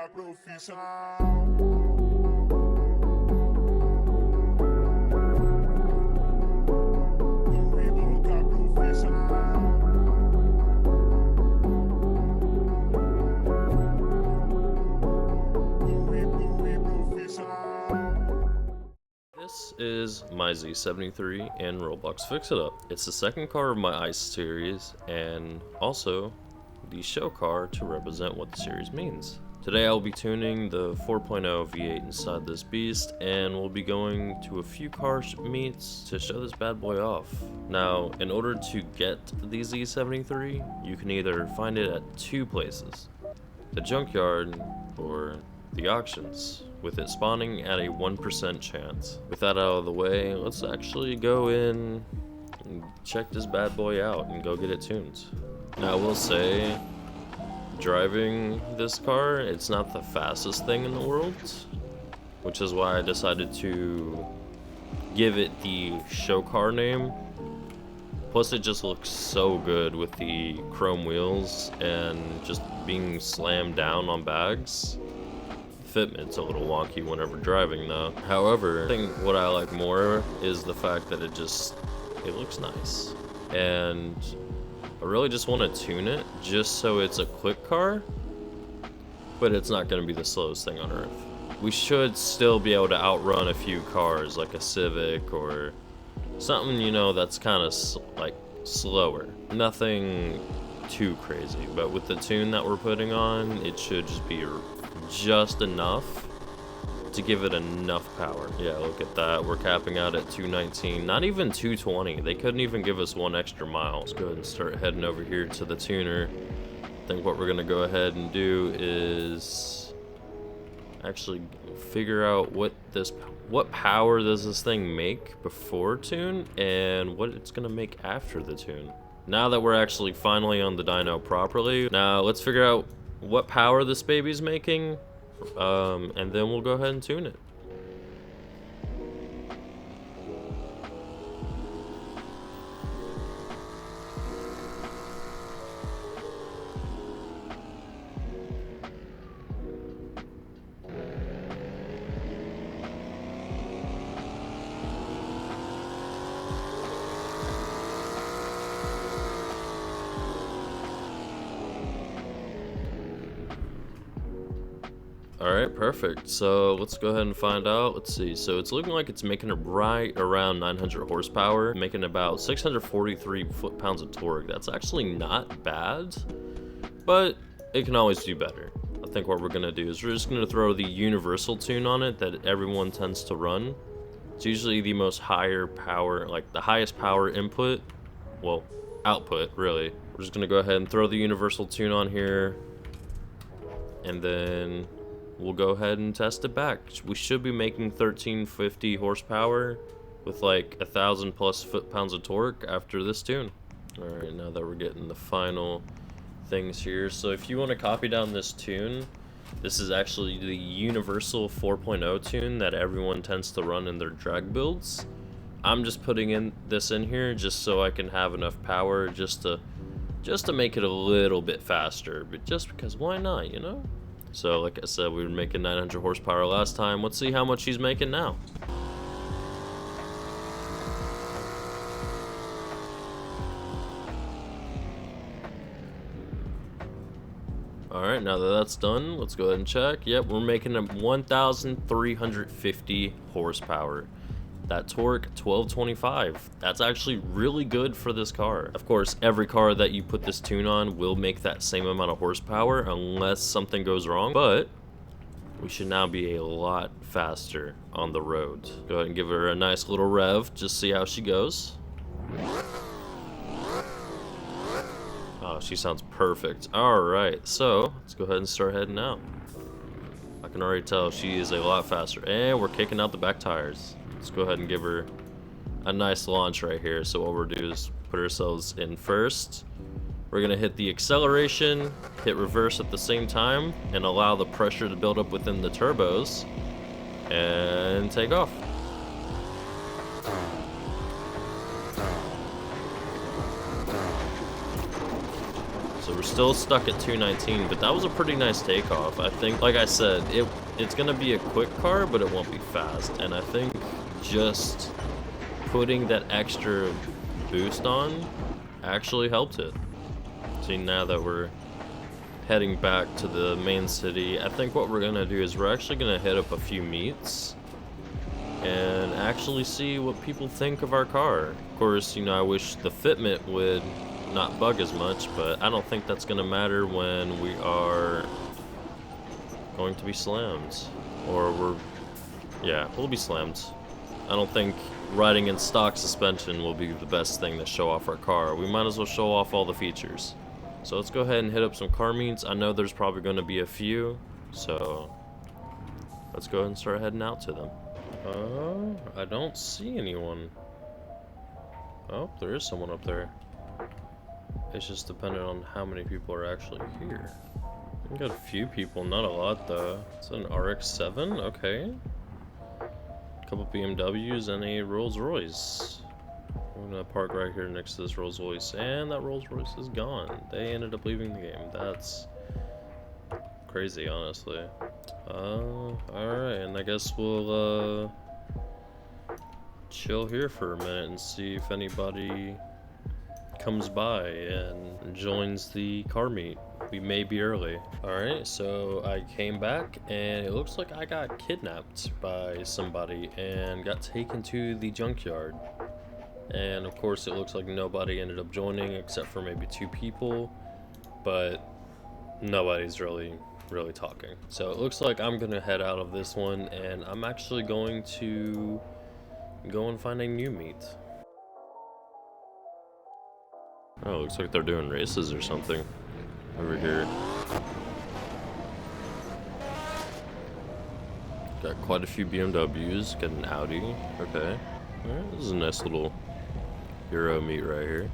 This is my Z73 and Roblox Fix It Up. It's the second car of my ICE series and also the show car to represent what the series means. Today I'll be tuning the 4.0 V8 inside this beast and we'll be going to a few car meets to show this bad boy off. Now, in order to get the Z73, you can either find it at two places: the junkyard or the auctions, with it spawning at a 1% chance. With that out of the way, let's actually go in and check this bad boy out and go get it tuned. Now I will say, driving this car, it's not the fastest thing in the world, which is why I decided to give it the show car name. Plus it just looks so good with the chrome wheels and just being slammed down on bags. Fitment's a little wonky whenever driving though. However, I think what I like more is the fact that it looks nice. And I really just want to tune it just so it's a quick car, but it's not going to be the slowest thing on earth. We should still be able to outrun a few cars like a Civic or something, you know, that's kind of like slower. Nothing too crazy, but with the tune that we're putting on, it should just be just enough to give it enough power. Yeah, look at that. We're capping out at 219, not even 220. They couldn't even give us one extra mile. Let's go ahead and start heading over here to the tuner. I think what we're gonna go ahead and do is actually figure out what power does this thing make before tune and what it's gonna make after the tune. Now that we're actually finally on the dyno properly, now let's figure out what power this baby's making, and then we'll go ahead and tune it. Alright, perfect. So let's go ahead and find out. Let's see. So it's looking like it's making right around 900 horsepower, making about 643 foot-pounds of torque. That's actually not bad, but it can always do better. I think what we're going to do is we're just going to throw the universal tune on it that everyone tends to run. It's usually the most higher power, like the highest power input, well, output, really. We're just going to go ahead and throw the universal tune on here, and then we'll go ahead and test it back. We should be making 1350 horsepower with like 1,000 plus foot-pounds of torque after this tune. All right, now that we're getting the final things here. So if you want to copy down this tune, this is actually the universal 4.0 tune that everyone tends to run in their drag builds. I'm just putting this in here just so I can have enough power just to make it a little bit faster, but just because why not, you know? So like I said, we were making 900 horsepower last time. Let's see how much he's making now. Alright, now that that's done, let's go ahead and check. Yep, we're making a 1,350 horsepower. That torque, 1225. That's actually really good for this car. Of course, every car that you put this tune on will make that same amount of horsepower unless something goes wrong, but we should now be a lot faster on the road. Go ahead and give her a nice little rev, just see how she goes. Oh, she sounds perfect. Alright, so let's go ahead and start heading out. I can already tell she is a lot faster. And we're kicking out the back tires. Let's go ahead and give her a nice launch right here. So what we're doing is put ourselves in first. We're gonna hit the acceleration, hit reverse at the same time, and allow the pressure to build up within the turbos, and take off. So we're still stuck at 219, but that was a pretty nice takeoff. I think, like I said, it's gonna be a quick car, but it won't be fast. And I think just putting that extra boost on actually helped it. See, now that we're heading back to the main city, I think what we're gonna do is we're actually gonna hit up a few meets and actually see what people think of our car. Of course, you know, I wish the fitment would not bug as much, but I don't think that's gonna matter when we are going to be slammed. Or we'll be slammed. I don't think riding in stock suspension will be the best thing to show off our car. We might as well show off all the features. So let's go ahead and hit up some car meets. I know there's probably going to be a few, so let's go ahead and start heading out to them. I don't see anyone. Oh, there is someone up there. It's just dependent on how many people are actually here. We got a few people, not a lot though. It's an RX-7, okay. A couple BMWs and a Rolls Royce. I'm gonna park right here next to this Rolls Royce, and that Rolls Royce is gone. They ended up leaving the game. That's crazy, honestly. Alright, and I guess we'll chill here for a minute and see if anybody comes by and joins the car meet. We may be early. Alright, so I came back and it looks like I got kidnapped by somebody and got taken to the junkyard. And of course it looks like nobody ended up joining except for maybe 2 people, but nobody's really talking. So it looks like I'm gonna head out of this one, and I'm actually going to go and find a new meet. Oh, looks like they're doing races or something over here. Got quite a few BMWs, got an Audi, okay. Alright, this is a nice little Euro meet right here.